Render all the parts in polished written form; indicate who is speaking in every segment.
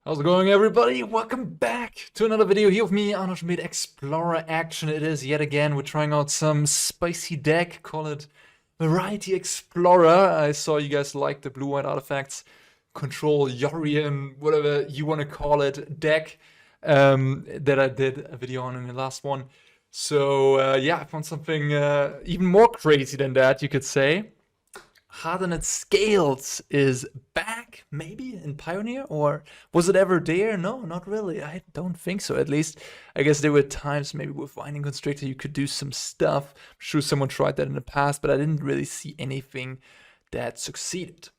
Speaker 1: How's it going, everybody? Welcome back to another video here of me, Arne Huschenbeth Explorer Action. It is yet again. We're trying out some spicy deck. Call it Variety Explorer. I saw you guys like the blue-white artifacts. Control Yorian, whatever you want to call it, deck that I did a video on in the last one. So yeah, I found something even more crazy than that, you could say. Hardened Scales is back, maybe, in Pioneer? Or was it ever there? No, not really. I don't think so, at least. I guess there were times maybe with Winding Constrictor you could do some stuff. I'm sure someone tried that in the past, but I didn't really see anything that succeeded.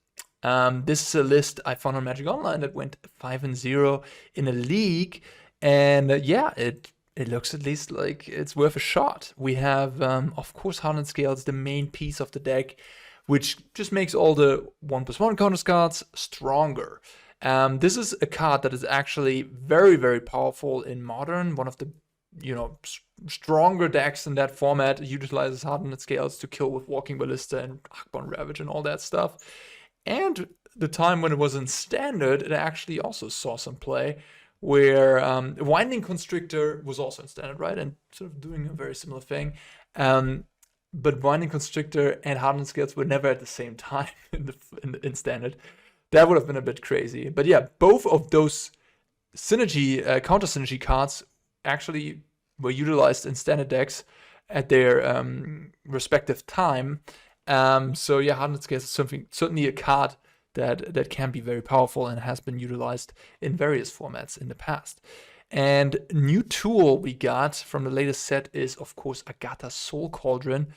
Speaker 1: This is a list I found on Magic Online that went 5-0 in a league. And yeah, it looks at least like it's worth a shot. We have, of course, Hardened Scales, the main piece of the deck, which just makes all the 1+1 counters cards stronger. This is a card that is actually very, very powerful in Modern. One of the, stronger decks in that format utilizes Hardened Scales to kill with Walking Ballista and Akroan Ravage and all that stuff. And the time when it was in Standard, it actually also saw some play, where Winding Constrictor was also in Standard, right? And sort of doing a very similar thing. But Winding Constrictor and Hardened Scales were never at the same time in Standard. That would have been a bit crazy. But yeah, both of those synergy, counter synergy cards actually were utilized in Standard decks at their respective time. So yeah, Hardened Scales is certainly a card that can be very powerful and has been utilized in various formats in the past. And new tool we got from the latest set is, of course, Agatha Soul Cauldron.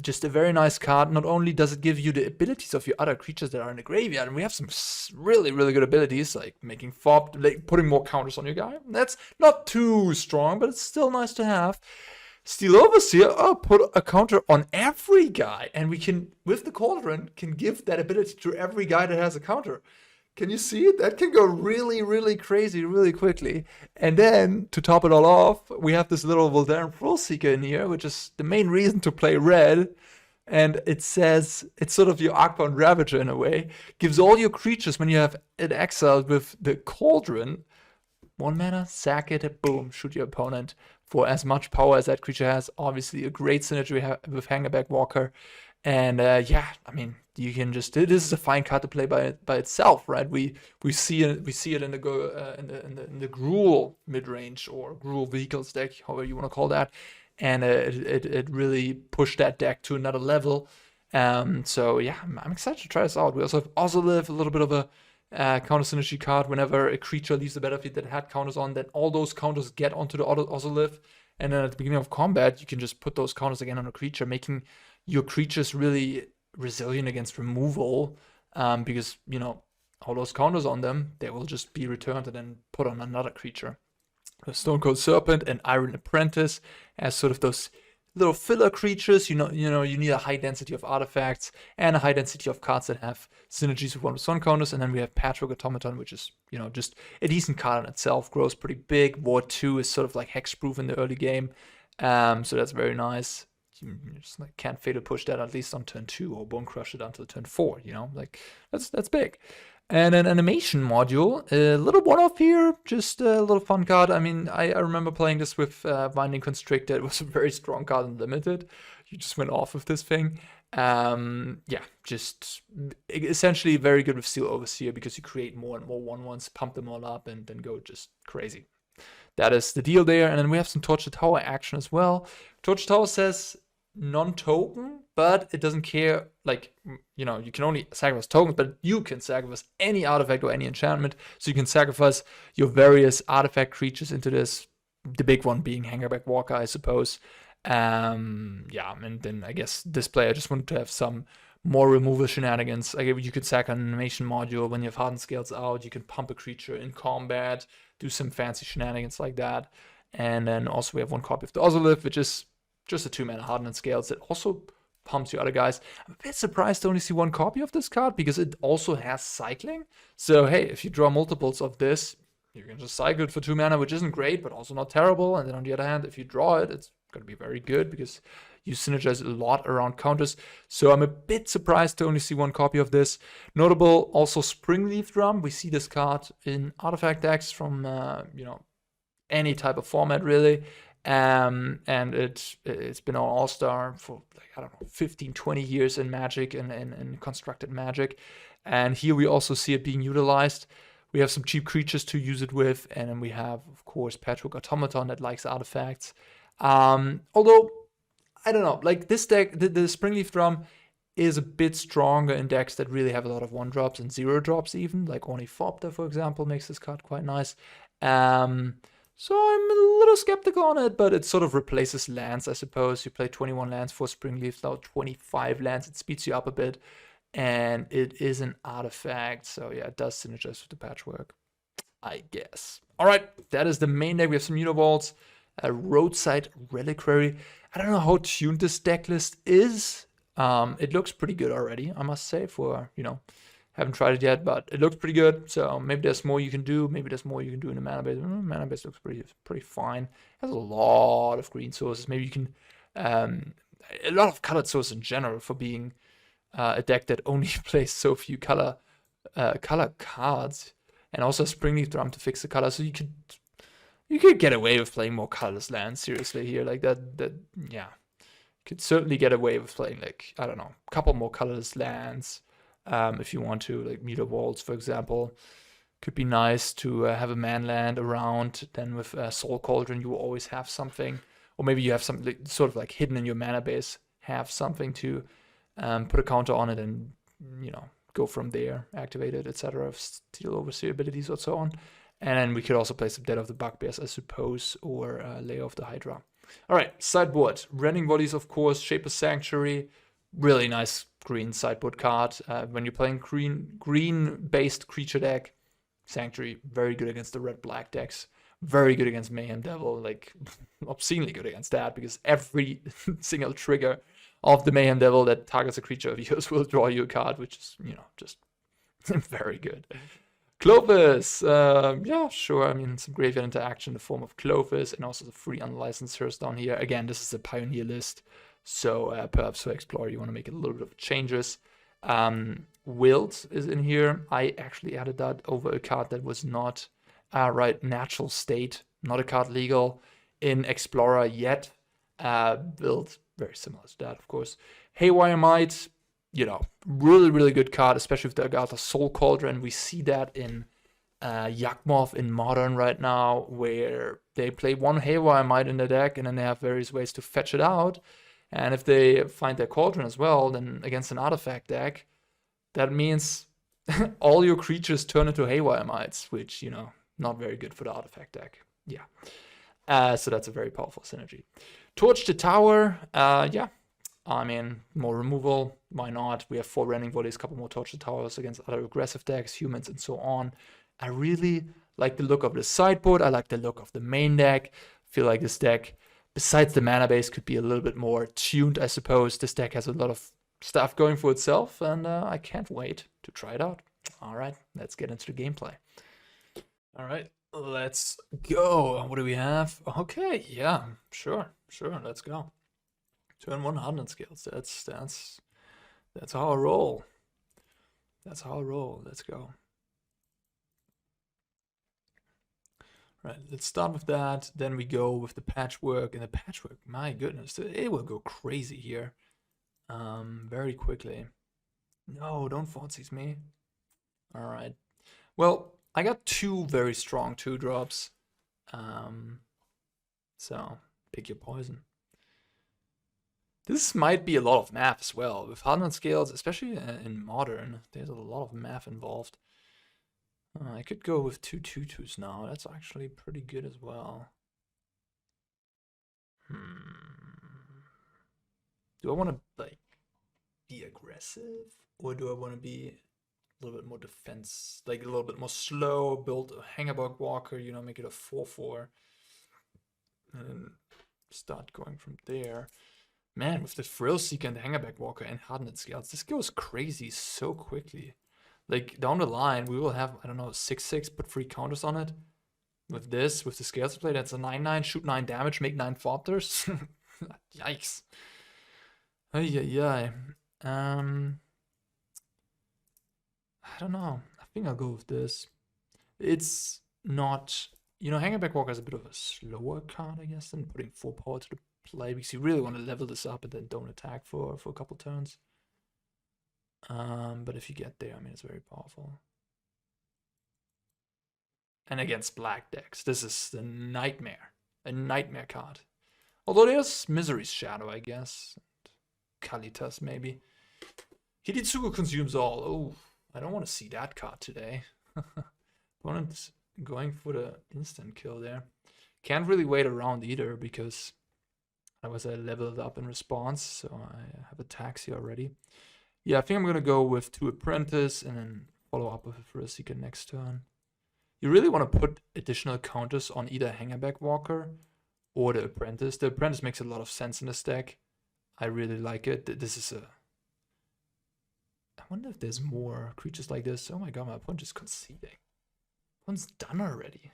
Speaker 1: Just a very nice card. Not only does it give you the abilities of your other creatures that are in the graveyard, and we have some really, really good abilities, like making fob, like putting more counters on your guy. That's not too strong, but it's still nice to have. Steel Overseer, put a counter on every guy, and we can, with the Cauldron, can give that ability to every guy that has a counter. Can you see it? That can go really, really crazy really quickly. And then, to top it all off, we have this little Voldaren Thrillseeker in here, which is the main reason to play red. And it says, it's sort of your Akroan Ravager in a way. Gives all your creatures, when you have it exiled with the Cauldron, 1 mana, sack it, boom, shoot your opponent for as much power as that creature has. Obviously, a great synergy with Hangarback Walker. And yeah, I mean, you can just, this is a fine card to play by itself, right? We see it in the Gruul mid-range or Gruul vehicles deck, however you want to call that, and it really pushed that deck to another level. So yeah, I'm excited to try this out. We also have Ozolith, a little bit of a counter synergy card. Whenever a creature leaves the battlefield that had counters on, then all those counters get onto the Ozolith, and then at the beginning of combat, you can just put those counters again on a creature, making your creatures really resilient against removal, because, all those counters on them, they will just be returned and then put on another creature. Stonecoil Serpent and Iron Apprentice as sort of those little filler creatures. You need a high density of artifacts and a high density of cards that have synergies with 1+1 counters. And then we have Patchwork Automaton, which is, just a decent card in itself, grows pretty big. Ward 2 is sort of like hexproof in the early game. So that's very nice. You just can't fatal push that at least on turn 2 or bone crush it until turn 4, that's big. And an animation module, a little one-off here, just a little fun card. I mean, I remember playing this with Winding Constrictor. It was a very strong card in Limited. You just went off with this thing. Yeah, just essentially very good with Steel Overseer because you create more and more 1/1s, pump them all up, and then go just crazy. That is the deal there. And then we have some Torch the Tower action as well. Torch the Tower says non-token, but it doesn't care, you can only sacrifice tokens, but you can sacrifice any artifact or any enchantment, so you can sacrifice your various artifact creatures into this, the big one being Hangarback Walker, I suppose. Yeah, and then I guess this player just wanted to have some more removal shenanigans. You could sack an animation module when you have Hardened Scales out, you can pump a creature in combat, do some fancy shenanigans like that. And then also we have one copy of the Ozolith, which is just a 2-mana Hardened Scales that also pumps your other guys. I'm a bit surprised to only see one copy of this card because it also has cycling. So hey, if you draw multiples of this, you can just cycle it for 2 mana, which isn't great, but also not terrible. And then on the other hand, if you draw it, it's going to be very good because you synergize a lot around counters. So I'm a bit surprised to only see 1 copy of this. Notable also Springleaf Drum. We see this card in artifact decks from, you know, any type of format really. And it's been an all-star for, like, I don't know, 15, 20 years in Magic and constructed Magic. And here we also see it being utilized. We have some cheap creatures to use it with, and then we have, of course, Patchwork Automaton that likes artifacts. Although, I don't know, like this deck, the Springleaf Drum is a bit stronger in decks that really have a lot of 1-drops and 0-drops even, like Ornithopter, for example, makes this card quite nice. So I'm a little skeptical on it, but it sort of replaces lands, I suppose. You play 21 lands for Springleaf, now 25 lands, it speeds you up a bit. And it is an artifact, so yeah, it does synergize with the Patchwork, I guess. All right, that is the main deck. We have some Mutavaults, a Roadside Reliquary. I don't know how tuned this deck list is. It looks pretty good already, I must say, for, you know, haven't tried it yet, but it looks pretty good. So maybe there's more you can do. Maybe there's more you can do in the mana base. Mana base looks pretty fine. It has a lot of green sources. Maybe you can a lot of colored sources in general for being a deck that only plays so few color cards, and also Springleaf Drum to fix the color. So you could get away with playing more colorless lands, seriously, here, like that yeah, you could certainly get away with playing, like, I don't know, a couple more colorless lands if you want to, like Mutavaults, for example. Could be nice to have a man land around. Then with Soul Cauldron, you will always have something, or maybe you have something sort of like hidden in your mana base, have something to put a counter on it and, you know, go from there, activate it, etc., steal overseer abilities or so on. And then we could also play some Dead of the Bugbears, I suppose, or Lair of the Hydra. All right, sideboard. Rending Volleys, of course, Shaper's Sanctuary. Really nice green sideboard card. When you're playing green-based creature deck, Sanctuary, very good against the red-black decks. Very good against Mayhem Devil, like obscenely good against that, because every single trigger of the Mayhem Devil that targets a creature of yours will draw you a card, which is, you know, just very good. Klothys, yeah, sure. I mean, some graveyard interaction in the form of Klothys, and also the 3 unlicensed Hearse down here. Again, this is a Pioneer list, so perhaps for Explorer you want to make a little bit of changes. Wilt is in here. I actually added that over a card that was not Natural State, not a card legal in Explorer yet. Wilt, very similar to that, of course. Haywire Mite, you know, really good card, especially with the Agatha Soul Cauldron. We see that in Yawgmoth in Modern right now, where they play 1 Haywire Mite in the deck, and then they have various ways to fetch it out. And if they find their Cauldron as well, then against an artifact deck, that means all your creatures turn into Haywire Mites, which, you know, not very good for the artifact deck. Yeah. So that's a very powerful synergy. Torch the Tower, yeah. I mean, more removal, why not? We have 4 Rending Volleys, a couple more Torch the Towers against other aggressive decks, humans, and so on. I really like the look of the sideboard. I like the look of the main deck. I feel like this deck, besides the mana base, could be a little bit more tuned, I suppose. This deck has a lot of stuff going for itself, and I can't wait to try it out. All right, let's get into the gameplay. All right, let's go. What do we have? Okay, yeah, sure, let's go. Turn 1 Hardened Scales. That's how I roll. That's how I roll. Let's go. Right, let's start with that. Then we go with the Patchwork, and the Patchwork, my goodness, it will go crazy here. Very quickly. No, don't Thoughtseize me. All right. Well, I got 2 very strong 2-drops. So pick your poison. This might be a lot of math as well. With Hardened Scales, especially in Modern, there's a lot of math involved. I could go with 2 2/2s now. That's actually pretty good as well. Do I want to, like, be aggressive? Or do I want to be a little bit more defense, like a little bit more slow, build a Hangarback Walker, you know, make it a 4/4, and then start going from there. Man, with the Thrillseeker and the Hangarback Walker and Hardened Scales, this goes crazy so quickly. Like, down the line, we will have, I don't know, 6/6, put 3 counters on it. with this, with the Scales play, that's a 9/9, shoot 9 damage, make 9 Thopters. Yikes. Ay. I don't know. I think I'll go with this. It's not, you know, Hangarback Walker is a bit of a slower card, I guess, than putting 4 power to the play, because you really want to level this up and then don't attack for a couple turns. But if you get there, I mean, it's very powerful. And against black decks, this is the nightmare. A nightmare card. Although there's Misery's Shadow, I guess. Kalitas, maybe. Hidetsugu consumes all. Oh, I don't want to see that card today. Opponent's going for the instant kill there. Can't really wait around either, because I leveled up in response, so I have attacks here already. Yeah, I think I'm going to go with 2 Apprentice and then follow up with a Thrillseeker next turn. You really want to put additional counters on either Hangarback Walker or the Apprentice. The Apprentice makes a lot of sense in this deck. I really like it. This is a... I wonder if there's more creatures like this. Oh my god, my opponent is conceding. One's done already.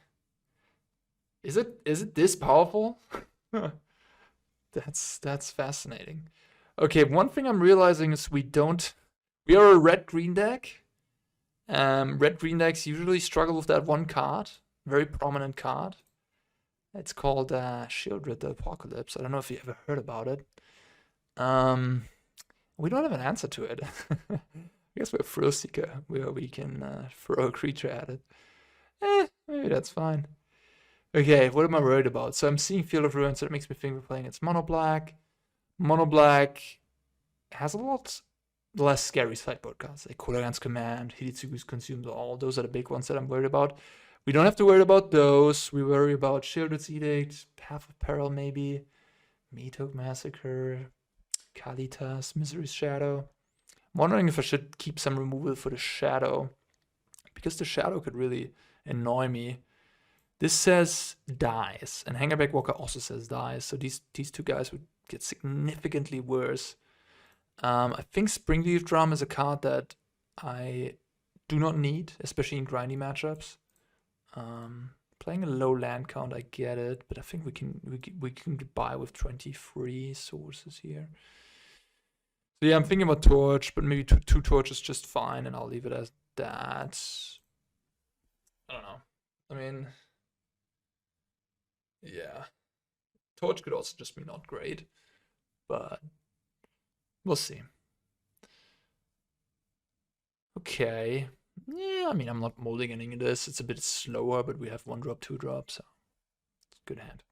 Speaker 1: Is it this powerful? That's fascinating. Okay, one thing I'm realizing is we are a red-green deck. Red-green decks usually struggle with that one card. Very prominent card. It's called Shieldred the Apocalypse. I don't know if you ever heard about it. We don't have an answer to it. I guess we're a Thrillseeker, where we can throw a creature at it. Maybe that's fine. Okay, what am I worried about? So I'm seeing Field of Ruin, so that makes me think we're playing it's mono black. Mono black has a lot less scary sideboard cards, like Cauldron's Command, Hidetsugu's Consumes All. Those are the big ones that I'm worried about. We don't have to worry about those. We worry about Shieldred's Edict, Path of Peril maybe, Meathook Massacre, Kalitas, Misery's Shadow. I'm wondering if I should keep some removal for the Shadow, because the Shadow could really annoy me. This says dies, and Hangarback Walker also says dies, so these 2 guys would get significantly worse. I think Springleaf Drum is a card that I do not need, especially in grindy matchups. Playing a low land count, I get it, but I think we can get by with 23 sources here. So yeah, I'm thinking about Torch, but maybe two Torches just fine, and I'll leave it as that. I don't know. I mean, yeah, Torch could also just be not great, but we'll see. Okay. Yeah, I mean, I'm not molding anything in this. It's a bit slower, but we have 1-drop, 2-drop, so it's a good hand.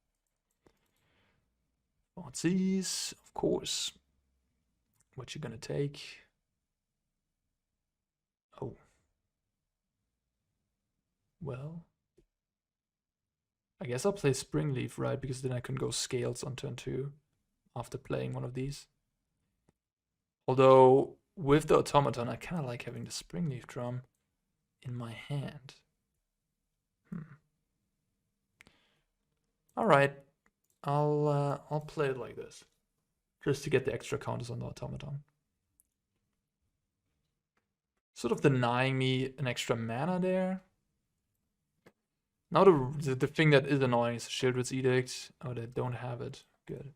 Speaker 1: These, of course. What you gonna take? Oh. Well. I guess I'll play Springleaf, right? Because then I can go Scales on turn 2 after playing one of these. Although, with the Automaton, I kind of like having the Springleaf Drum in my hand. Alright, I'll play it like this, just to get the extra counters on the Automaton. Sort of denying me an extra mana there. Now the thing that is annoying is Shieldred's Edict. Oh, they don't have it. Good.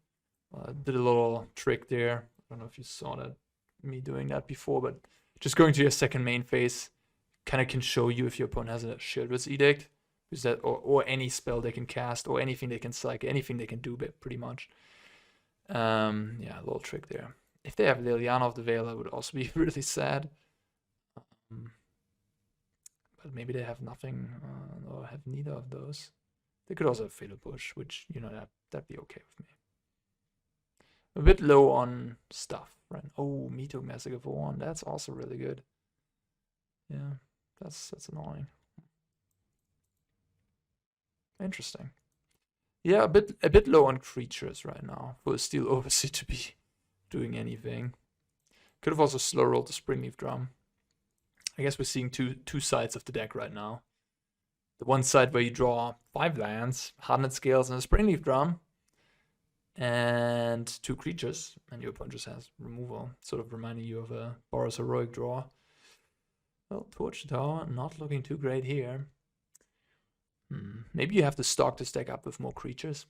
Speaker 1: I did a little trick there. I don't know if you saw that, me doing that before, but just going to your second main phase kind of can show you if your opponent has a Shieldred's Edict, because that, or any spell they can cast, or anything they can psych, anything they can do, pretty much. Yeah, a little trick there. If they have Liliana of the Veil, that would also be really sad. But maybe they have nothing, or have neither of those. They could also have Fatal Push, which, you know, that'd be okay with me. A bit low on stuff, right? Oh, Meathook Massacre for 1. That's also really good. Yeah, that's annoying. Interesting. Yeah, a bit low on creatures right now for a Steel Overseer to be doing anything. Could have also slow rolled the Springleaf Drum. I guess we're seeing two sides of the deck right now. The one side where you draw 5 lands, Hardened Scales, and a Springleaf Drum, and 2 creatures, and your opponent just has removal, sort of reminding you of a Boros Heroic draw. Well, Torch Tower not looking too great here. Maybe you have to stock this deck up with more creatures.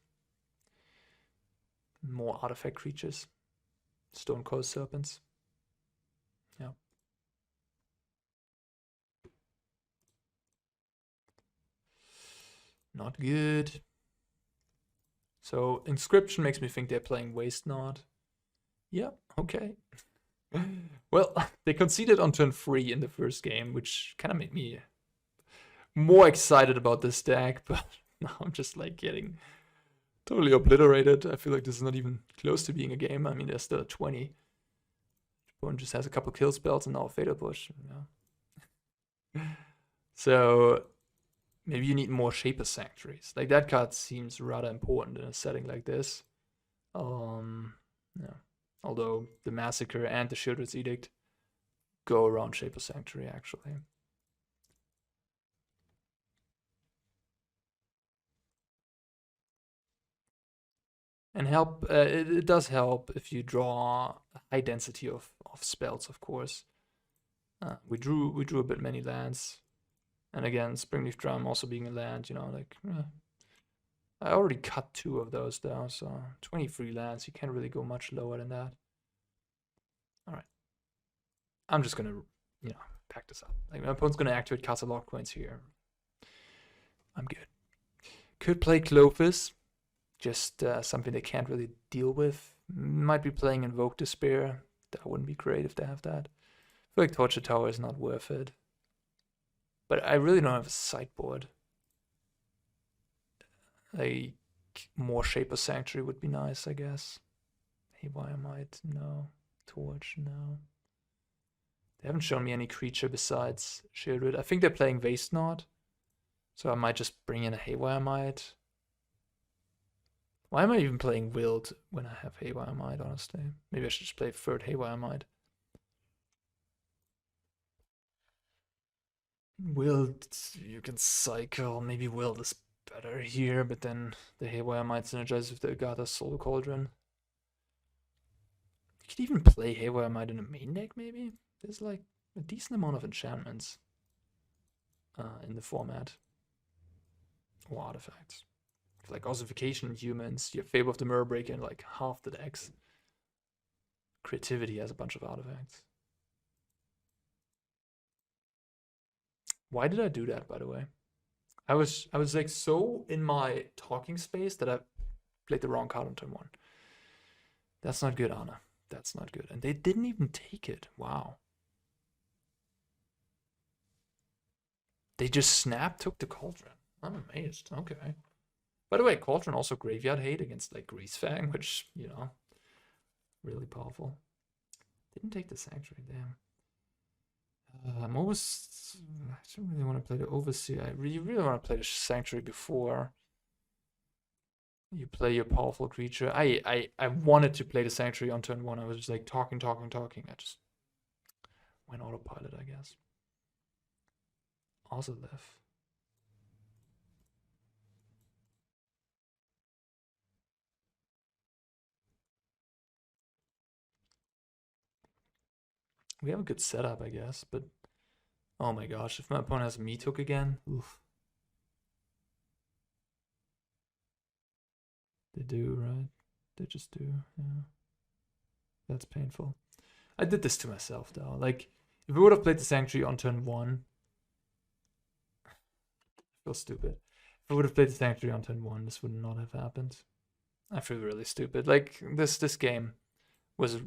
Speaker 1: More artifact creatures. Stonecoil Serpents. Yeah. Not good. So Inscription makes me think they're playing Waste Not. Yeah, okay. Well, they conceded on turn 3 in the first game, which kind of made me more excited about this deck, but now I'm just like getting totally obliterated. I feel like this is not even close to being a game. I mean, they're still at 20. Opponent just has a couple kill spells and now a Fatal Push. Yeah. So maybe you need more Shaper Sanctuaries. Like, that card seems rather important in a setting like this. Yeah. Although the Massacre and the Shieldred's Edict go around Shaper Sanctuary, actually. And help, it does help if you draw a high density of spells, of course. We drew a bit many lands. And again, Springleaf Drum also being a land, you know, like... I already cut 2 of those though, so 23 lands, you can't really go much lower than that. Alright. I'm just gonna, you know, pack this up. Like, my opponent's gonna activate Castle Lock Coins here. I'm good. Could play Klothys. Just something they can't really deal with. Might be playing Invoke Despair. That wouldn't be great if they have that. I feel like Torture Tower is not worth it. But I really don't have a sideboard. Like, more Shaper Sanctuary would be nice, I guess. Haywire Mite, no. Torch, no. They haven't shown me any creature besides Shieldred. I think they're playing Waste Not. So I might just bring in a Haywire Mite. Why am I even playing Wild when I have Haywire Mite, honestly? Maybe I should just play 3rd Haywire Mite. Wild, you can cycle. Maybe Wild is better here, but then the Haywire Mite synergizes with the Agatha Soul Cauldron. You could even play Haywire Mite in a main deck, maybe? There's like a decent amount of enchantments in the format. Or artifacts. Like Ossification Humans, you have Fable of the Mirror Breaker in like half the decks. Creativity has a bunch of artifacts. Why did I do that, by the way? I was like so in my talking space that I played the wrong card on turn 1. That's not good, Arne. That's not good. And they didn't even take it. Wow. They just took the Cauldron. I'm amazed. Okay. By the way, Cauldron also graveyard hate against like Greasefang, which, you know, really powerful. Didn't take the Sanctuary, damn. I don't really want to play the Overseer. I really want to play the Sanctuary before you play your powerful creature. I wanted to play the Sanctuary on turn 1. I was just like talking. I just went autopilot, I guess. Ozolith. We have a good setup, I guess, but oh my gosh, if my opponent has a meat hook again, oof. They do, right? They just do, yeah. That's painful. I did this to myself, though. Like, if we would have played the Sanctuary on turn 1, I feel stupid. If I would have played the Sanctuary on turn 1, this would not have happened. I feel really stupid. Like, this game was...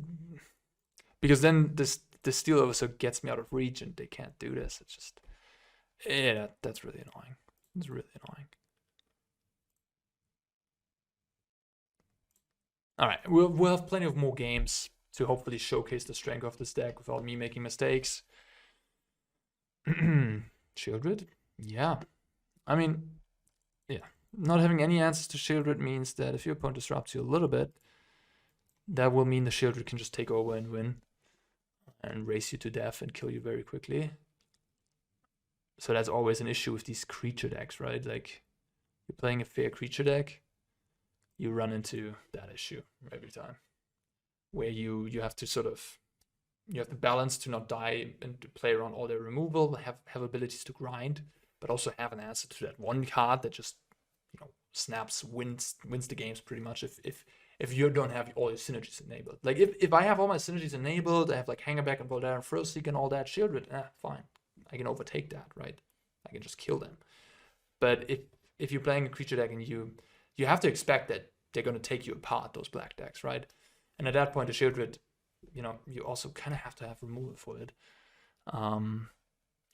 Speaker 1: Because then this steal also gets me out of reach and they can't do this. It's just... Yeah, that's really annoying. It's really annoying. Alright, we'll have plenty of more games to hopefully showcase the strength of this deck without me making mistakes. Shieldred? Yeah. I mean, yeah. Not having any answers to Shieldred means that if your opponent disrupts you a little bit, that will mean the Shieldred can just take over and win. And race you to death and kill you very quickly. So that's always an issue with these creature decks, right? Like, you're playing a fair creature deck, you run into that issue every time. Where you have to sort of... You have the balance to not die and to play around all their removal, have abilities to grind. but also have an answer to that one card that just, you know, snaps, wins the games pretty much if you don't have all your synergies enabled. Like if I have all my synergies enabled, I have like Hangarback and Voldaren Thrillseeker and all that, Shieldred, fine. I can overtake that, right? I can just kill them. But if you're playing a creature deck and you have to expect that they're going to take you apart, those black decks, right? And at that point, the Shieldred, you know, you also kind of have to have removal for it.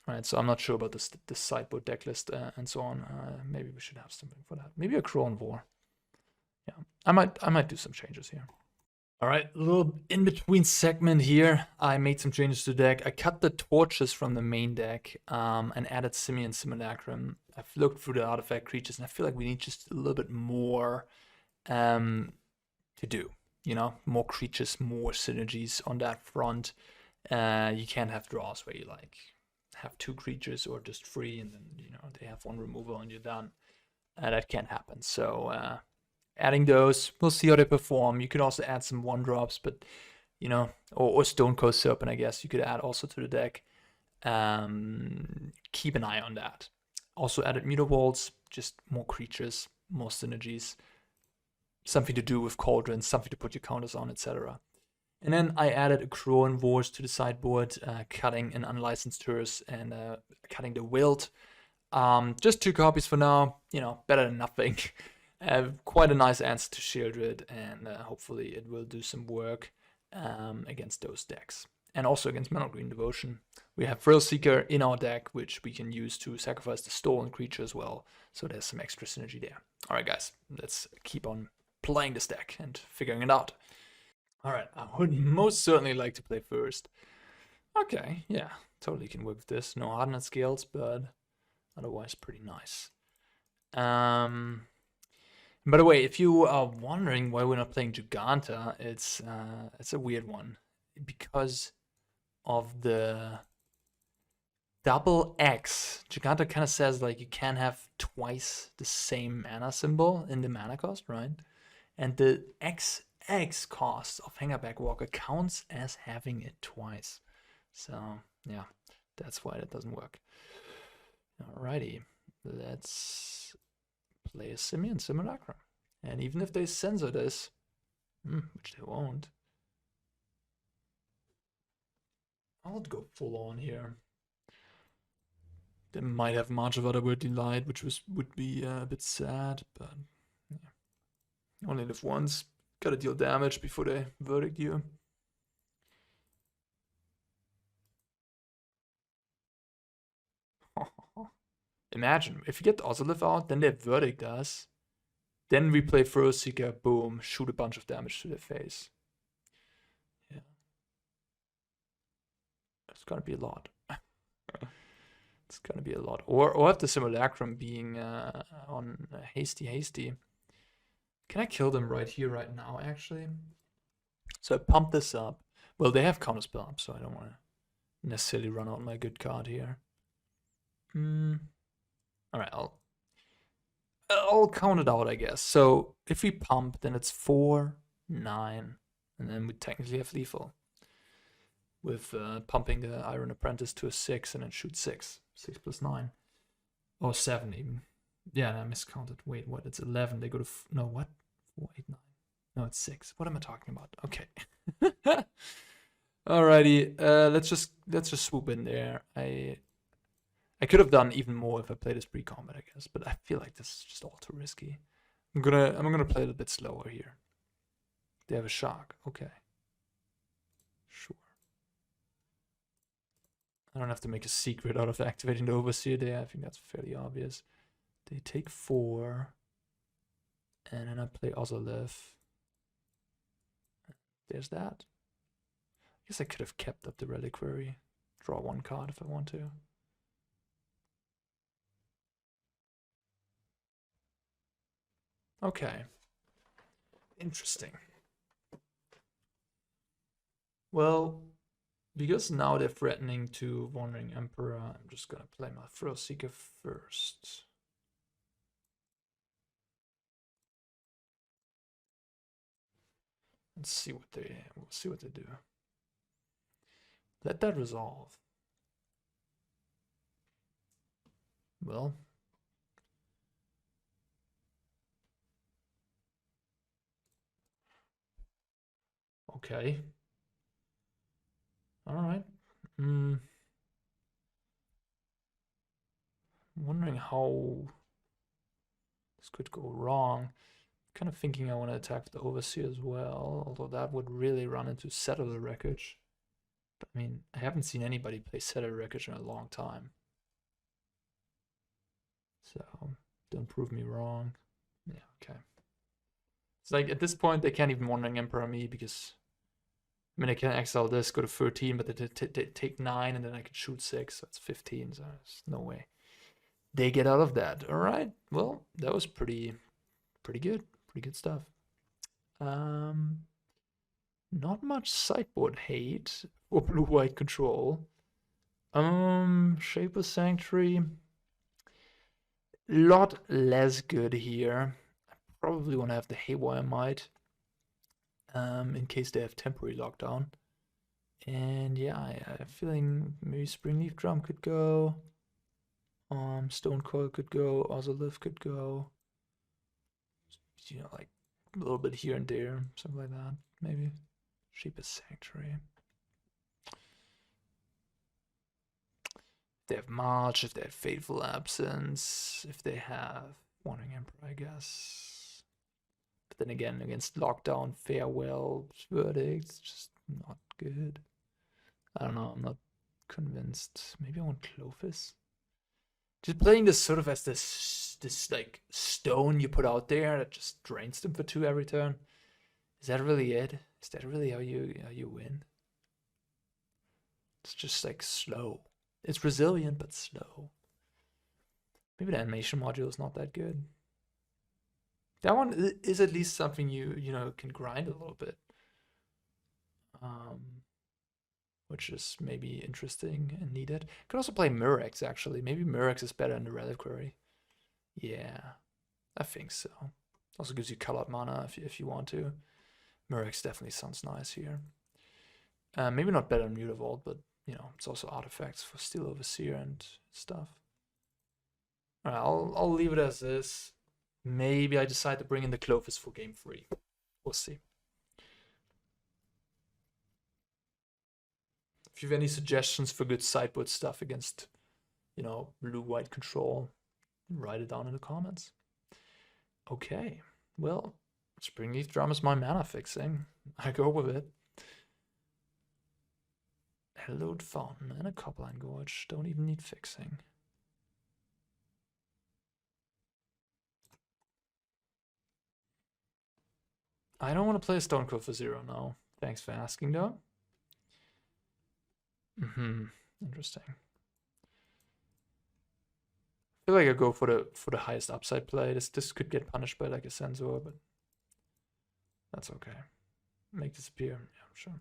Speaker 1: Right, so I'm not sure about this sideboard deck list and so on. Maybe we should have something for that. Maybe Akroan War. Yeah, I might do some changes here. All right, a little in-between segment here. I made some changes to the deck. I cut the torches from the main deck and added Simian Simulacrum. I've looked through the artifact creatures, and I feel like we need just a little bit more to do. You know, more creatures, more synergies on that front. You can't have draws where you like have 2 creatures or just 3, and then, you know, they have 1 removal and you're done. That can't happen. So adding those, we'll see how they perform. You could also add some 1-drops, but, you know, or Stonecoil Serpent, I guess you could add also to the deck. Keep an eye on that. Also added Mutavaults, just more creatures, more synergies, something to do with Cauldron, something to put your counters on, etc. And then I added Akroan War to the sideboard, cutting an Unlicensed Tourist and cutting the Wild. Just 2 copies for now, you know, better than nothing. Quite a nice answer to Shieldred, and hopefully it will do some work against those decks. And also against Mono Green Devotion. We have Thrillseeker in our deck, which we can use to sacrifice the stolen creature as well. So there's some extra synergy there. Alright guys, let's keep on playing this deck and figuring it out. Alright, I would most certainly like to play first. Okay, yeah, totally can work with this. No Hardened Scales, but otherwise pretty nice. By the way, if you are wondering why we're not playing Giganta, it's a weird one. Because of the double X. Giganta kind of says like you can't have twice the same mana symbol in the mana cost, right? And the XX cost of Hangarback Walker counts as having it twice. So yeah, that's why that doesn't work. Alrighty, let's play a Simian Simulacrum. And even if they censor this, which they won't, I'll go full on here. They might have Mutavault Delight, which would be a bit sad, but yeah. Only live once. Gotta deal damage before they verdict you. Imagine, if you get Ozolith out, then they verdict us. Then we play Thrillseeker, boom, shoot a bunch of damage to their face. Yeah. It's gonna be a lot. It's gonna be a lot. Or have the Simulacrum being on hasty. Can I kill them right here, right now, actually? So I pump this up. Well, they have Counterspell up, so I don't want to necessarily run out my good card here. Alright, I'll count it out, I guess. So if we pump, then it's 4, 9, and then we technically have lethal. With pumping the Iron Apprentice to a 6 and then shoot 6. 6 plus 9. Or 7 even. Yeah, I miscounted. Wait, what? It's 11. They go to... no, what? 4, 8, 9. No, it's 6. What am I talking about? Okay. Alrighty. Let's just swoop in there. I could have done even more if I played this pre-combat, I guess, but I feel like this is just all too risky. I'm gonna play it a bit slower here. They have a shark. Okay. Sure. I don't have to make a secret out of activating the Overseer there. I think that's fairly obvious. They take 4. And then I play Ozolith. There's that. I guess I could have kept up the Reliquary. Draw 1 card if I want to. Okay. Interesting. Well, because now they're threatening to Wandering Emperor, I'm just gonna play my Thrillseeker first. Let's see what they do. Let that resolve. well. Okay. All right. I'm wondering how this could go wrong. Kind of thinking I want to attack the Overseer as well, although that would really run into Settle the Wreckage. But, I mean, I haven't seen anybody play Settle the Wreckage in a long time. So, don't prove me wrong. Yeah, okay. It's like, at this point, they can't even Wandering Emperor me, because, I mean, I can exile this, go to 13, but they take 9, and then I can shoot 6, so it's 15, so there's no way they get out of that. All right, well, that was pretty good. Pretty good stuff. Not much sideboard hate for blue-white control. Shaper Sanctuary. Lot less good here. I probably want to have the Haywire Mite. In case they have temporary lockdown. And yeah, I'm feeling maybe Springleaf Drum could go. Stonecoil could go. Ozolith could go. You know, like a little bit here and there, something like that, maybe. Shaper Sanctuary. If they have March, if they have Fateful Absence, if they have Wandering Emperor, I guess. But then again, against Lockdown, Farewell, Verdict, just not good. I don't know, I'm not convinced. Maybe I want Klothys. Just playing this sort of as this like stone you put out there that just drains them for 2 every turn. Is that really it? Is that really how you win? It's just like slow. It's resilient but slow. Maybe the animation module is not that good. That one is at least something you can grind a little bit. Which is maybe interesting and needed. Could also play Murex, actually. Maybe Murex is better than the Reliquary. Yeah, I think so. Also gives you colored mana if you want to. Murex definitely sounds nice here. Maybe not better than Mutavault, but it's also artifacts for Steel Overseer and stuff. Alright, I'll leave it as this. Maybe I decide to bring in the Klothys for game 3. We'll see. If you have any suggestions for good sideboard stuff against, blue-white control, write it down in the comments. Okay, well, Springleaf Drum is my mana fixing. I go with it. Hallowed Fountain and a Copperline Gorge. Don't even need fixing. I don't want to play a Stonecoil for 0 now. Thanks for asking, though. Interesting. I feel like I go for the highest upside play. This could get punished by like a Sensor, but that's okay. Make disappear. Yeah, sure.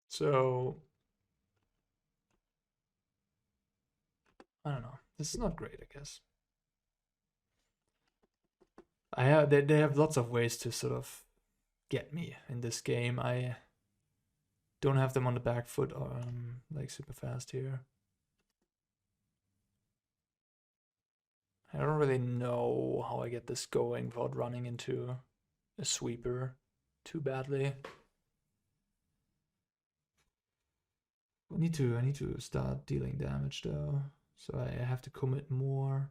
Speaker 1: So I don't know. This is not great, I guess. They have lots of ways to sort of get me in this game. I don't have them on the back foot or like super fast here. I don't really know how I get this going without running into a sweeper too badly. I need to start dealing damage though, so I have to commit more.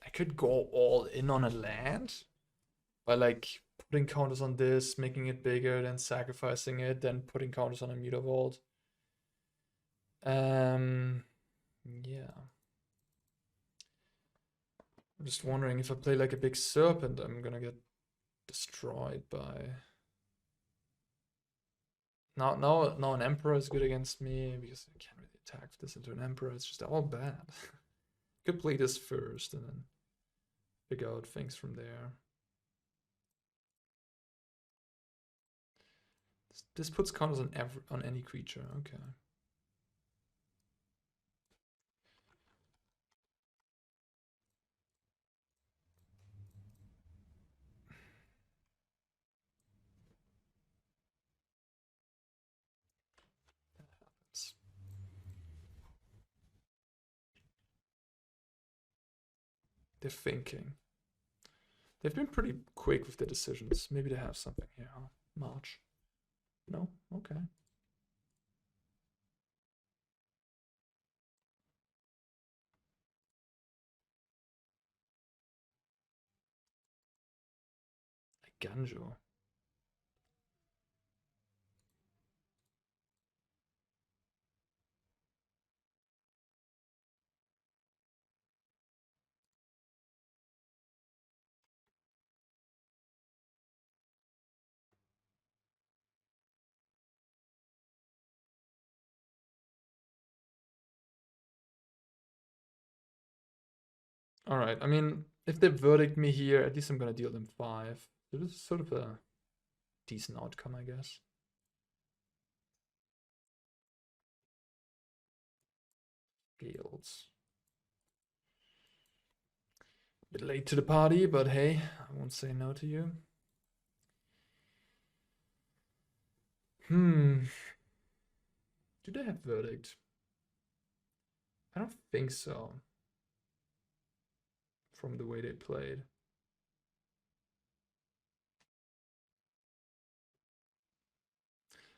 Speaker 1: I could go all in on a land by like putting counters on this, making it bigger, then sacrificing it, then putting counters on a Mutavault. Yeah. I'm just wondering if I play like a big Serpent, I'm gonna get destroyed by... Now an Emperor is good against me, because I can't really attack this into an Emperor, it's just all bad. Could play this first and then figure out things from there. This puts counters on any creature. Okay. They're thinking. They've been pretty quick with their decisions. Maybe they have something here. Huh? March. No? Okay. Ganjo. All right. I mean, if they verdict me here, at least I'm gonna deal them 5. So this is sort of a decent outcome, I guess. Scales. Bit late to the party, but hey, I won't say no to you. Do they have verdict? I don't think so. From the way they played.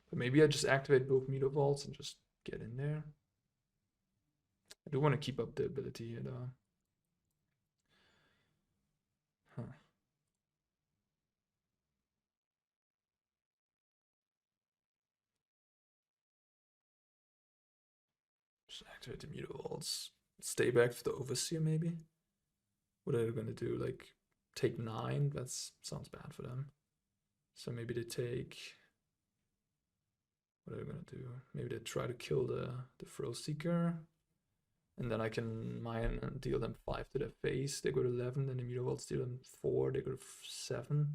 Speaker 1: But maybe I just activate both Mutavaults and just get in there. I do want to keep up the ability here though. Huh. Just activate the Mutavaults. Stay back for the Overseer maybe? What are they gonna do? Like take 9? That sounds bad for them. So maybe they take. What are they gonna do? Maybe they try to kill the Thrillseeker. And then I can mine and deal them 5 to their face. They go to 11, then the Mutavaults deal them 4, they go to 7.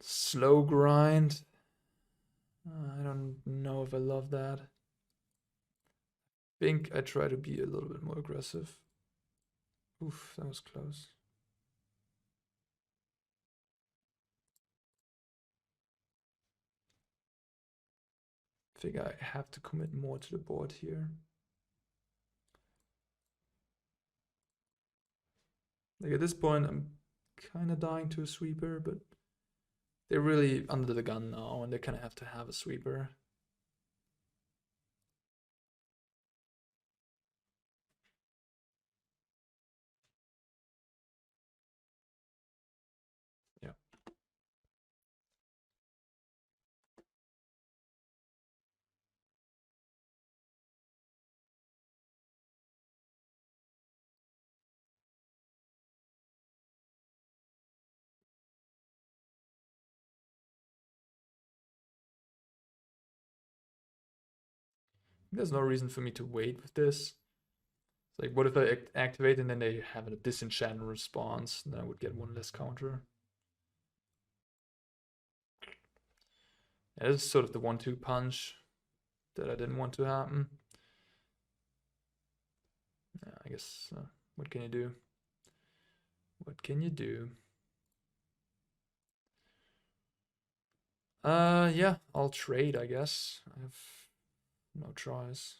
Speaker 1: Slow grind. I don't know if I love that. I think I try to be a little bit more aggressive. Oof, that was close. I think I have to commit more to the board here. Like at this point, I'm kind of dying to a sweeper, but they're really under the gun now, and they kind of have to have a sweeper. Yeah. There's no reason for me to wait with this. Like, what if I activate and then they have a disenchant response? Then I would get 1 less counter. Yeah, this is sort of the 1-2 punch that I didn't want to happen. Yeah, I guess, what can you do? What can you do? Yeah, I'll trade, I guess. I have no choice.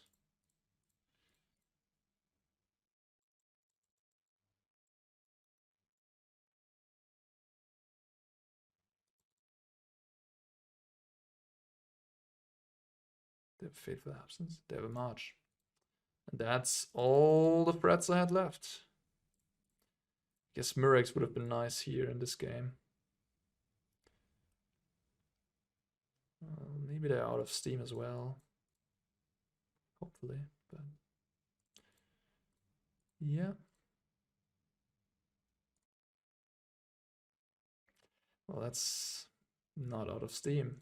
Speaker 1: They have Fateful Absence. They have a March. And that's all the threats I had left. I guess Murex would have been nice here in this game. Maybe they're out of steam as well. Hopefully, but yeah. Well, that's not out of steam.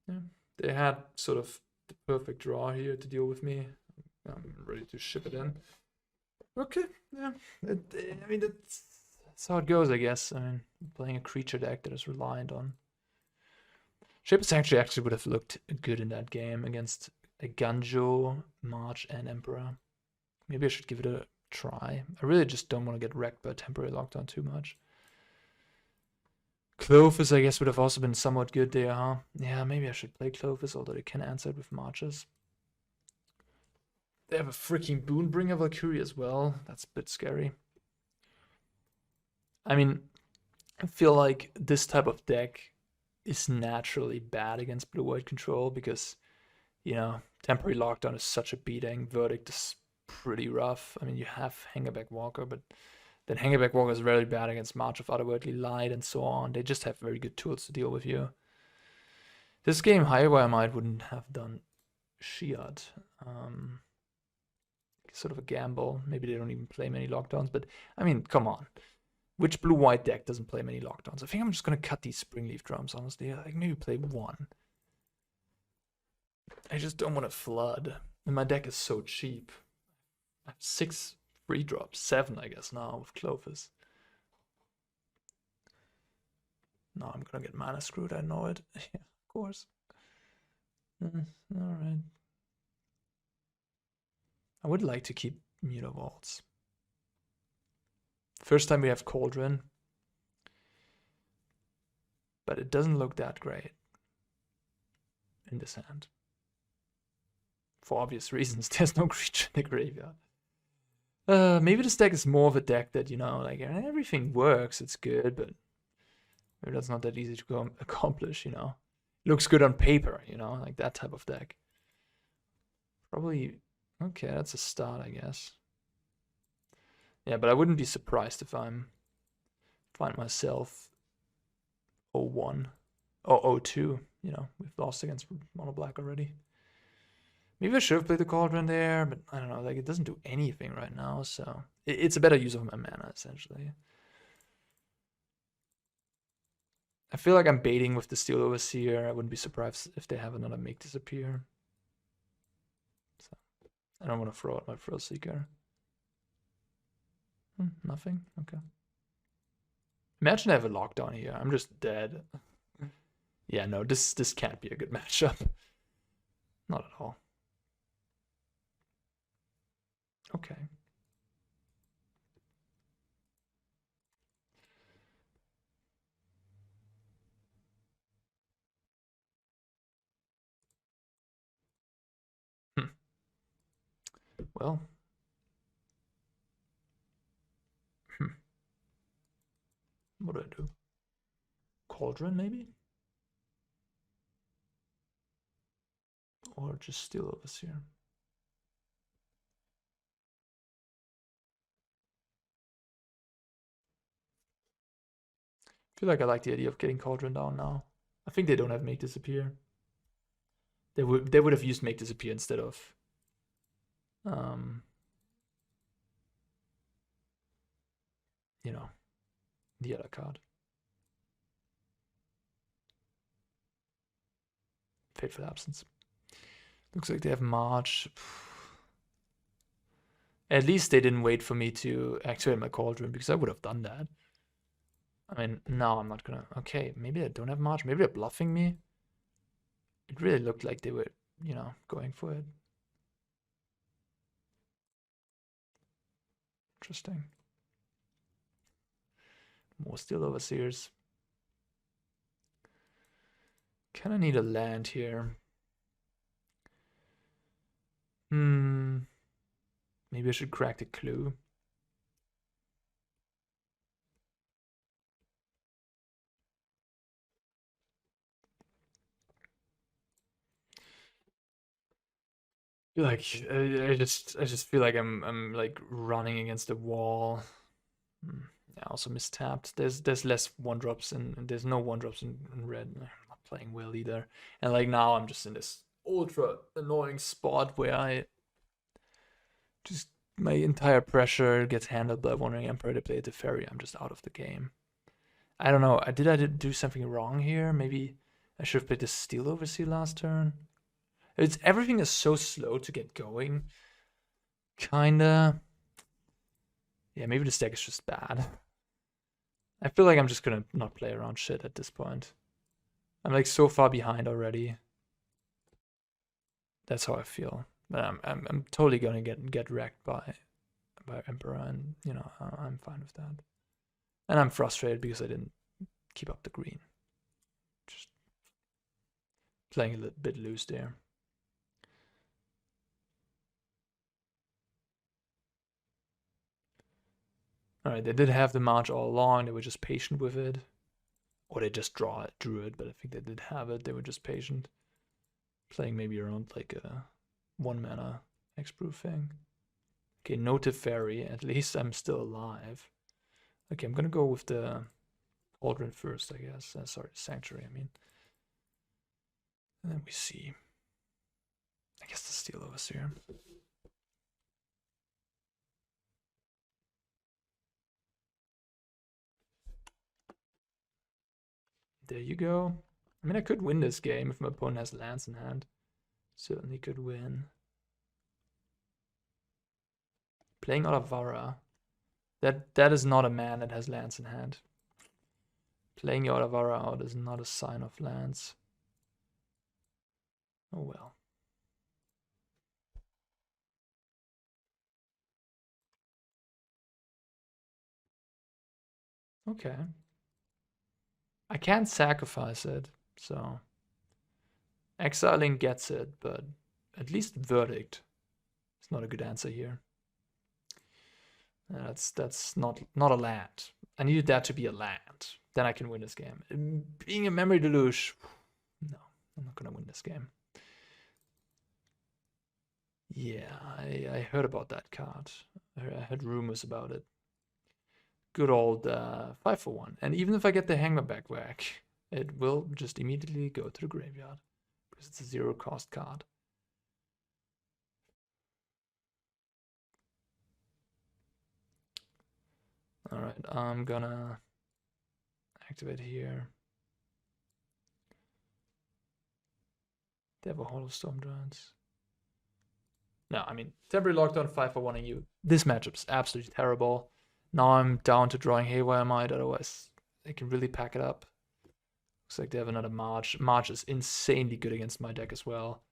Speaker 1: Yeah, they had sort of the perfect draw here to deal with me. I'm ready to ship it in. Okay, yeah. I mean, that's how it goes, I guess. I mean, playing a creature deck that is reliant on Shaper Sanctuary actually would have looked good in that game against a Ganjo, March, and Emperor. Maybe I should give it a try. I really just don't want to get wrecked by temporary lockdown too much. Klothys, I guess, would have also been somewhat good there, huh? Yeah, maybe I should play Klothys, although they can answer it with marches. They have a freaking Boonbringer Valkyrie as well. That's a bit scary. I mean, I feel like this type of deck is naturally bad against blue-white control because, you know, temporary lockdown is such a beating. Verdict is pretty rough. I mean, you have Hangarback Walker, but then Hangarback Walker is very bad against March of Otherworldly Light and so on. They just have very good tools to deal with you. This game, Haywire Mite wouldn't have done Shiat. Sort of a gamble. Maybe they don't even play many lockdowns, but I mean, come on. Which blue-white deck doesn't play many lockdowns? I think I'm just going to cut these Springleaf Drums, honestly. Like, maybe play one. I just don't want to flood. And my deck is so cheap. I have 6 free drops. 7, I guess, now with Klothys. No, I'm going to get mana screwed. I know it. Yeah, of course. Alright. I would like to keep Mutavaults. First time we have Cauldron. But it doesn't look that great in this hand. For obvious reasons, there's no creature in the graveyard. Maybe this deck is more of a deck that, you know, like everything works, it's good, but maybe that's not that easy to go accomplish, you know. Looks good on paper, you know, like that type of deck. Probably, okay, that's a start, I guess. Yeah, but I wouldn't be surprised if find myself 0-1 or 0-2, you know, we've lost against mono black already. Maybe I should have played the Cauldron there, but I don't know, like it doesn't do anything right now, so it's a better use of my mana, essentially. I feel like I'm baiting with the Steel Overseer. I wouldn't be surprised if they have another Make Disappear. So I don't want to throw out my Thrillseeker. Nothing? Okay. Imagine I have a lockdown here. I'm just dead. Yeah, no, this can't be a good matchup. Not at all. Okay. Well. What do I do? Cauldron, maybe? Or just Steel Overseer? I feel like I like the idea of getting Cauldron down now. I think they don't have Make Disappear. They would have used Make Disappear instead of you know, the other card. Fateful Absence. Looks like they have March. At least they didn't wait for me to activate my Cauldron, because I would have done that. I mean, no, I'm not gonna. Okay, maybe they don't have March. Maybe they're bluffing me. It really looked like they were, you know, going for it. Interesting. More Steel Overseers. Kind of need a land here. Maybe I should crack the clue. Like I just feel like I'm like running against a wall. I also mistapped. There's less 1-drops and there's no 1-drops in red. I'm not playing well either. And like now I'm just in this ultra annoying spot where I just my entire pressure gets handled by Wandering Emperor to play the Teferi. I'm just out of the game. I don't know. Did I do something wrong here? Maybe I should have played the Steel Overseer last turn. Everything is so slow to get going. Kinda. Yeah, maybe this deck is just bad. I feel like I'm just gonna not play around shit at this point. I'm like so far behind already. That's how I feel. But I'm totally gonna get wrecked by Emperor, and you know I'm fine with that. And I'm frustrated because I didn't keep up the green. Just playing a little bit loose there. Alright, they did have the march all along, they were just patient with it. Or they just drew it, but I think they did have it, they were just patient. Playing maybe around like a 1 mana hexproof thing. Okay, no Teferi, at least I'm still alive. Okay, I'm gonna go with the Cauldron first, I guess. Sorry, Sanctuary, I mean. And then we see. I guess the Steel Overseer. There you go. I mean, I could win this game if my opponent has lands in hand. Certainly could win. Playing Otavara. That is not a man that has lands in hand. Playing your Otavara out is not a sign of lands. Oh well. Okay. I can't sacrifice it, so exiling gets it, but at least Verdict is not a good answer here. That's not a land. I needed that to be a land. Then I can win this game. Being a Memory Deluge, no, I'm not gonna win this game. Yeah, I heard about that card. I heard rumors about it. Good old 5/1. And even if I get the Hangarback Walker, it will just immediately go to the graveyard because it's a 0-cost card. Alright, I'm gonna activate here. They have a Hall of Storm Giants. No, I mean, temporary lockdown 5/1 you. This matchup's absolutely terrible. Now I'm down to drawing Haywire Mite, otherwise they can really pack it up. Looks like they have another March. March is insanely good against my deck as well.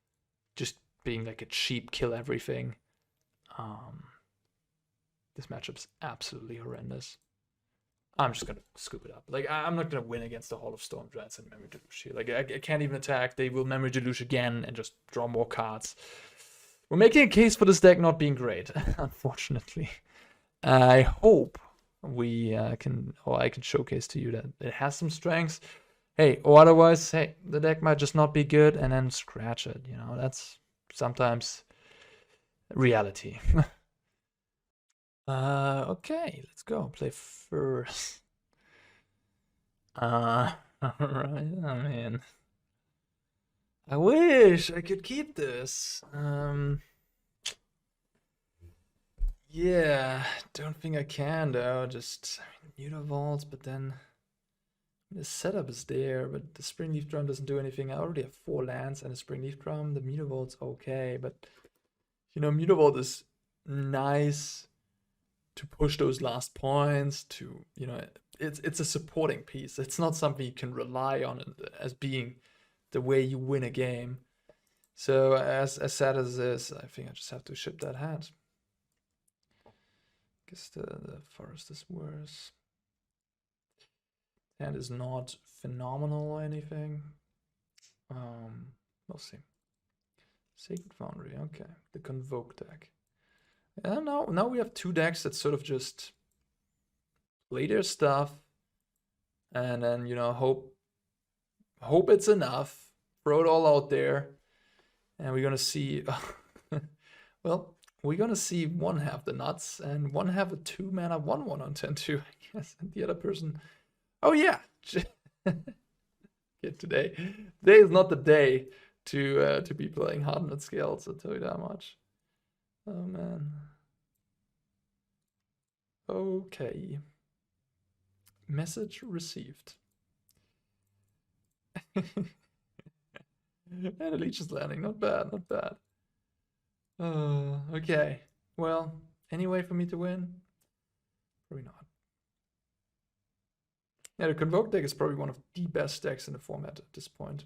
Speaker 1: Just being like a cheap kill everything. This matchup's absolutely horrendous. I'm just gonna scoop it up. Like, I'm not gonna win against the Hall of Storm Giants and Memory Deluge here. Like, I can't even attack. They will Memory Deluge again and just draw more cards. We're making a case for this deck not being great, unfortunately. I hope we I can showcase to you that it has some strengths. Hey, or otherwise, hey, the deck might just not be good, and then scratch it. You know, that's sometimes reality. Okay, let's go. Play first. Alright, I mean, I wish I could keep this. Yeah, don't think I can though. Just Mutavault, but then the setup is there, but the Springleaf Drum doesn't do anything. I already have 4 lands and a Springleaf Drum. The Mutavault's okay, but you know, Mutavault is nice to push those last points, to, you know, it's a supporting piece. It's not something you can rely on as being the way you win a game. So as sad as it is, I think I just have to ship that hand. Guess the forest is worse. Hand is not phenomenal or anything. We'll see. Sacred Foundry, okay. The Convoke deck. And now we have 2 decks that sort of just play their stuff and then, you know, hope it's enough. Throw it all out there. And we're gonna see well, we're gonna see one have the nuts and one have a 2-mana 1/1 on 10/2. Yes, and the other person. Oh yeah. Today is not the day to be playing Hardened Scales, I'll tell you that much. Oh man. Okay. Message received. And a leech is landing. Not bad, not bad. Okay. Well, any way for me to win? Probably not. Yeah, the Convoke deck is probably one of the best decks in the format at this point.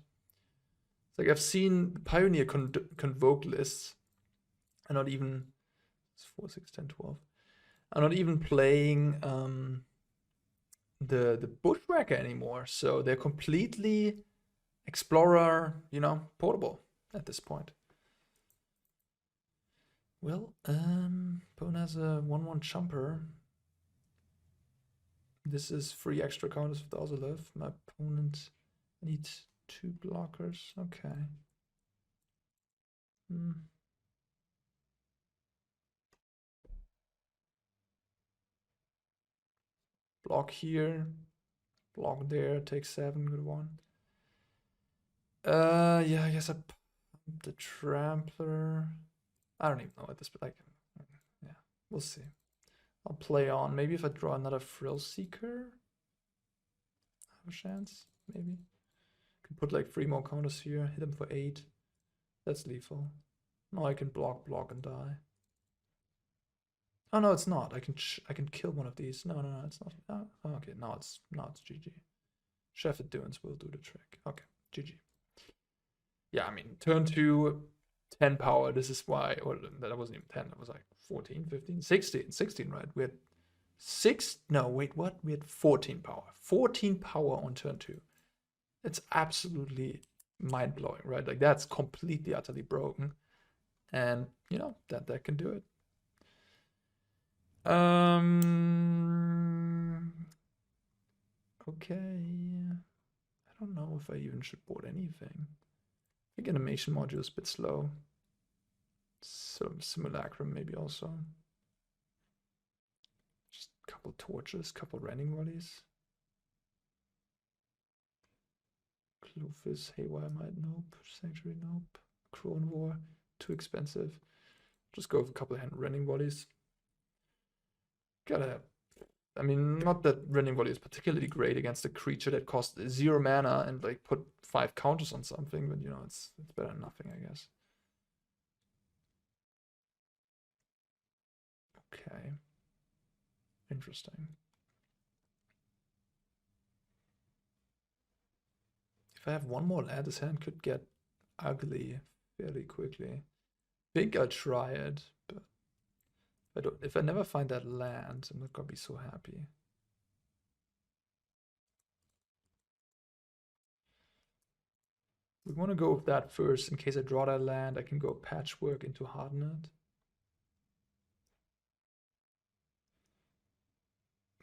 Speaker 1: It's like I've seen Pioneer Convoke lists, and not even 4, 6, 10, 12. I'm not even playing the Bushwhacker anymore, so they're completely Explorer, you know, portable at this point. Well, opponent has a 1/1 jumper. This is 3 extra counters with Ozolith. My opponent needs 2 blockers. Okay. Block here, block there, take 7, good one. Yeah, I guess I pump the Trampler. I don't even know at this, but like, yeah, we'll see. I'll play on. Maybe if I draw another Thrillseeker, I have a chance. Maybe. Can put like 3 more counters here. Hit him for 8. That's lethal. No, I can block, and die. Oh no, it's not. I can kill one of these. No, it's not. Oh, okay, now it's GG. Chef at Dunes will do the trick. Okay, GG. Yeah, I mean, turn 2, 10 power. This is why, or that wasn't even 10. It was like 14, 15, 16, right? We had 6. No, wait, what? We had 14 power. 14 power on turn 2. It's absolutely mind blowing, right? Like that's completely, utterly broken. And you know, that can do it. Okay. I don't know if I even should board anything. I think animation module is a bit slow. So Simulacrum maybe also. Just a couple torches, couple Rending Volleys. Klothys, Haywire Mite, nope. Sanctuary, nope. Akroan War, too expensive. Just go with a couple of Rending Volleys. I mean, not that Rending Volley is particularly great against a creature that costs 0 mana and like put 5 counters on something, but you know, it's better than nothing, I guess. Okay. Interesting. If I have one more land, this hand could get ugly fairly quickly. I think I'll try it, but if I never find that land, I'm not gonna be so happy. We want to go with that first. In case I draw that land, I can go Patchwork into Hardened.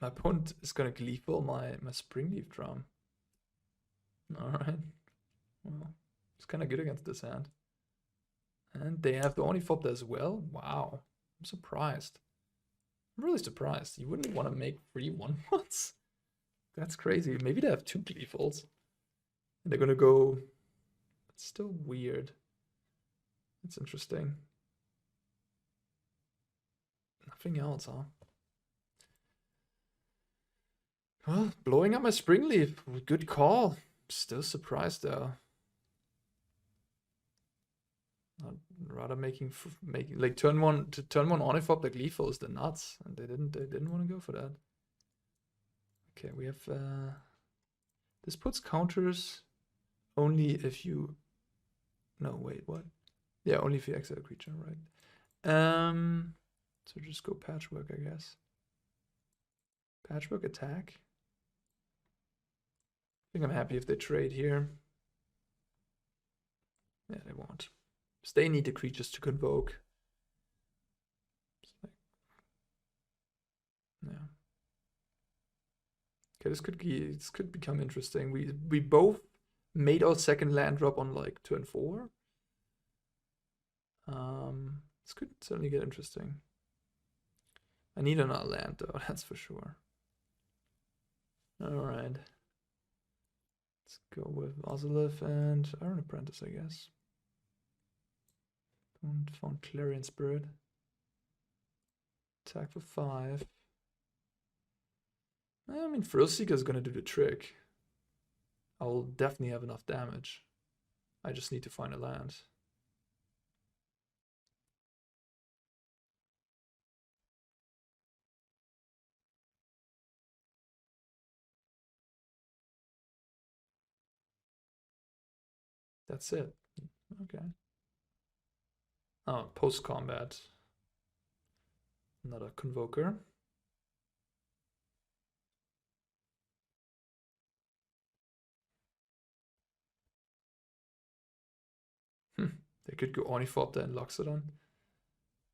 Speaker 1: My opponent is going to Gleeful my Springleaf Drum. Alright. Well, it's kind of good against this hand. And they have the Ornithopter as well. Wow. I'm surprised. I'm really surprised. You wouldn't want to make 3 1/1s. That's crazy. Maybe they have 2 Gleefuls. And they're going to go... It's still weird. It's interesting. Nothing else, huh? Well, blowing up my Springleaf. Good call. Still surprised though. I'd rather making like turn 1 Ornithop the Gleeful is the nuts, and they didn't want to go for that. Okay, we have this puts counters only if you wait, what? Yeah, only if you exile a creature, right? So just go Patchwork, I guess. Patchwork attack. I think I'm happy if they trade here. Yeah, they won't. So they need the creatures to convoke. Yeah. Okay, this could become interesting. We both made our second land drop on like turn 4. This could certainly get interesting. I need another land though, that's for sure. Alright. Let's go with Ozolith and Iron Apprentice, I guess. Found Clarion Spirit. Attack for 5. I mean, Thrillseeker is going to do the trick. I'll definitely have enough damage. I just need to find a land. That's it. Okay. Oh, post-combat. Another Convoker. They could go Ornithopter and Loxodon.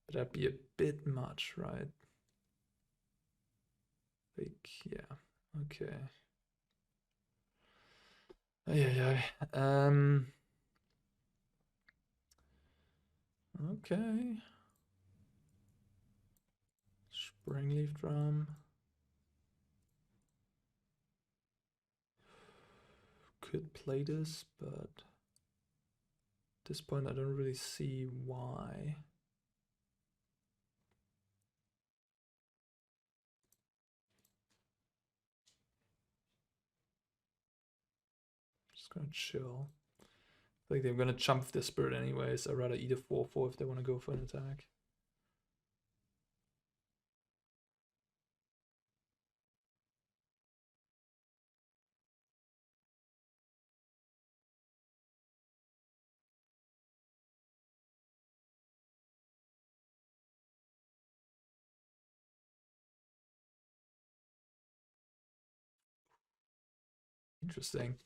Speaker 1: But that'd be a bit much, right? Like, yeah. Okay. Yeah. Okay. Springleaf Drum. Could play this, but at this point I don't really see why. Just gonna chill. I think they're gonna chump this bird anyways. I'd rather eat a 4/4 if they want to go for an attack. Interesting.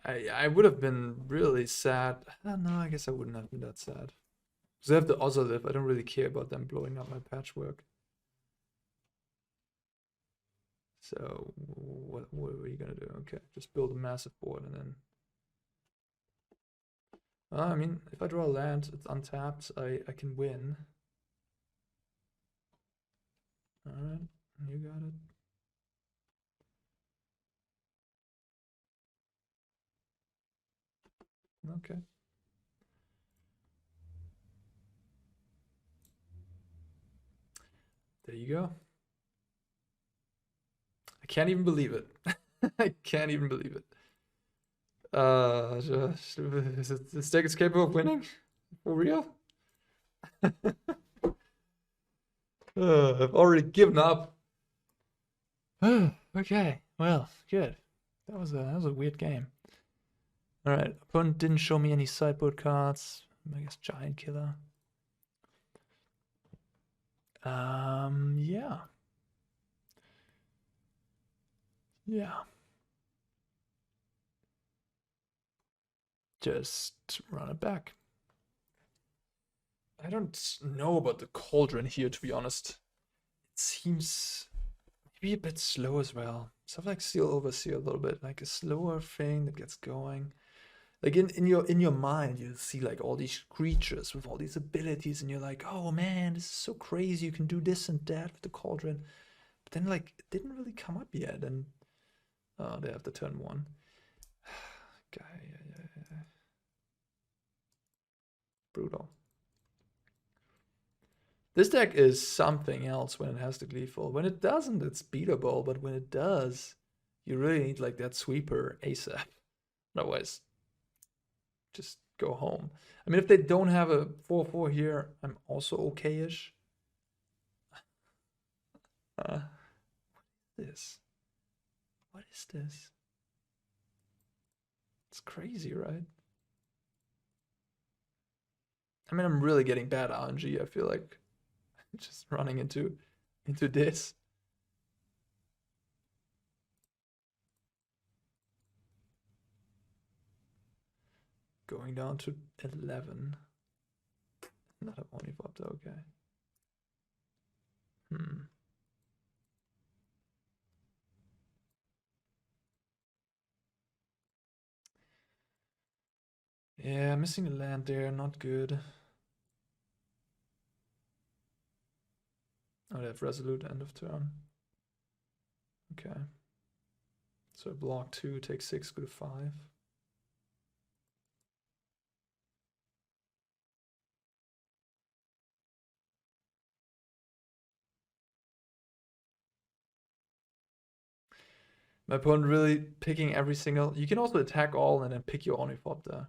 Speaker 1: I would have been really sad. No, I guess I wouldn't have been that sad. Because I have the Ozolith. I don't really care about them blowing up my patchwork. So what are you gonna do? Okay, just build a massive board and then. I mean, if I draw a land, it's untapped. I can win. All right, you got it. Okay. There you go. I can't even believe it. I can't even believe it. This deck is capable of winning? For real? I've already given up. Okay, well, good. That was a weird game. All right, opponent didn't show me any sideboard cards. I guess Giant Killer. Yeah. Just run it back. I don't know about the Cauldron here, to be honest. It seems maybe a bit slow as well. Stuff like Steel Overseer a little bit, like a slower thing that gets going. Like in your mind, you see like all these creatures with all these abilities, and you're like, oh man, this is so crazy. You can do this and that with the Cauldron. But then like it didn't really come up yet, and they have the turn 1. Guy, yeah. Brutal. This deck is something else when it has the Gleeful. When it doesn't, it's beatable, but when it does, you really need like that sweeper ASAP. Otherwise, just go home. I mean, if they don't have a 4/4 here, I'm also okay-ish. What is this? What is this? It's crazy, right? I mean, I'm really getting bad RNG, I feel like. Just running into this. Going down to 11. Not a Ornithopter, okay. Yeah, missing a land there, not good. Oh, they have Resolute end of turn. Okay. So block 2, take 6, go to 5. My opponent really picking every single. You can also attack all and then pick your Ornithopter.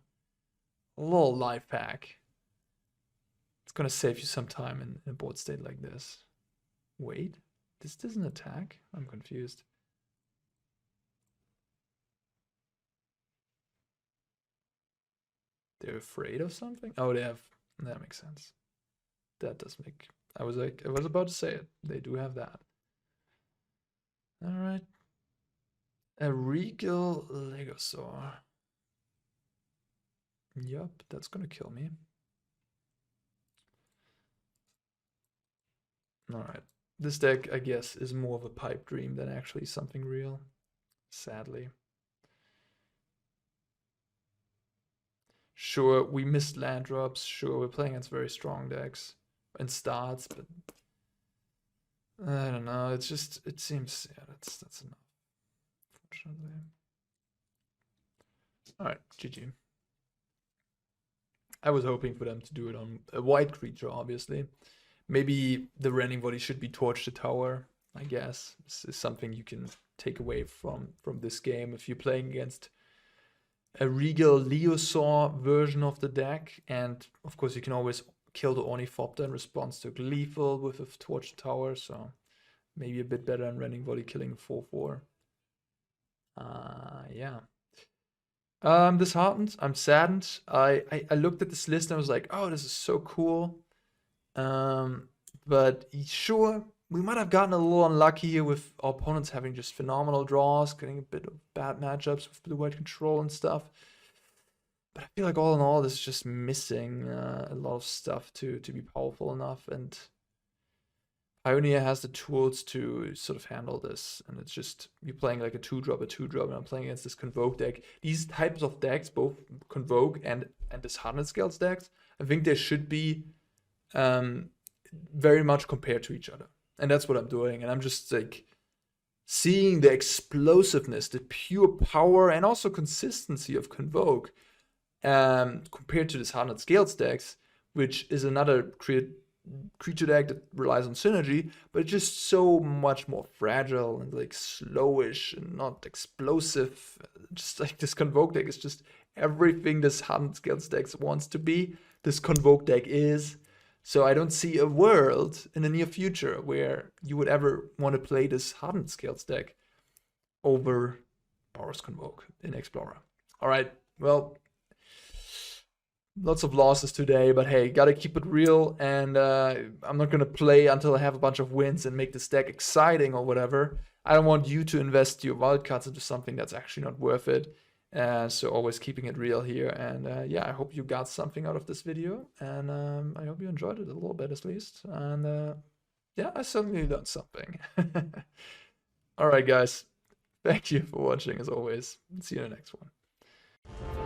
Speaker 1: A little life hack. It's gonna save you some time in a board state like this. Wait, this doesn't attack? I'm confused. They're afraid of something? Oh, they have... That makes sense. That does make... I was about to say it. They do have that. Alright. A Regal Legosaur. Yup, that's gonna kill me. Alright. This deck, I guess, is more of a pipe dream than actually something real. Sadly. Sure, we missed land drops. Sure, we're playing against very strong decks and starts, but I don't know. It's just, it seems, yeah, that's enough. Fortunately. All right, GG. I was hoping for them to do it on a white creature, obviously. Maybe the Rending Volley should be Torch the Tower, I guess. This is something you can take away from this game if you're playing against a Regal Leosaur version of the deck. And of course, you can always kill the Ornithopter in response to lethal with a Torch the Tower. So maybe a bit better than Rending Volley killing a 4/4. Yeah. Disheartened. I'm saddened. I looked at this list and I was like, oh, this is so cool. But sure, we might have gotten a little unlucky here with our opponents having just phenomenal draws, getting a bit of bad matchups with blue-white control and stuff. But I feel like all in all, this is just missing a lot of stuff to be powerful enough. And Pioneer has the tools to sort of handle this. And it's just, you're playing like a 2-drop, and I'm playing against this Convoke deck. These types of decks, both Convoke and this Hardened Scales decks, I think they should be very much compared to each other. And that's what I'm doing. And I'm just like seeing the explosiveness, the pure power, and also consistency of Convoke compared to this Hardened Scales decks, which is another creature deck that relies on synergy, but it's just so much more fragile and like slowish and not explosive. Just like this Convoke deck is just everything this Hardened Scales deck wants to be. This Convoke deck is. So I don't see a world in the near future where you would ever want to play this Hardened Scales deck over Boros Convoke in Explorer. All right, well, lots of losses today, but hey, gotta keep it real. And I'm not gonna play until I have a bunch of wins and make this deck exciting or whatever. I don't want you to invest your wildcards into something that's actually not worth it. So always keeping it real here. And yeah, I hope you got something out of this video. And I hope you enjoyed it a little bit at least. And yeah, I certainly learned something. All right, guys. Thank you for watching as always. See you in the next one.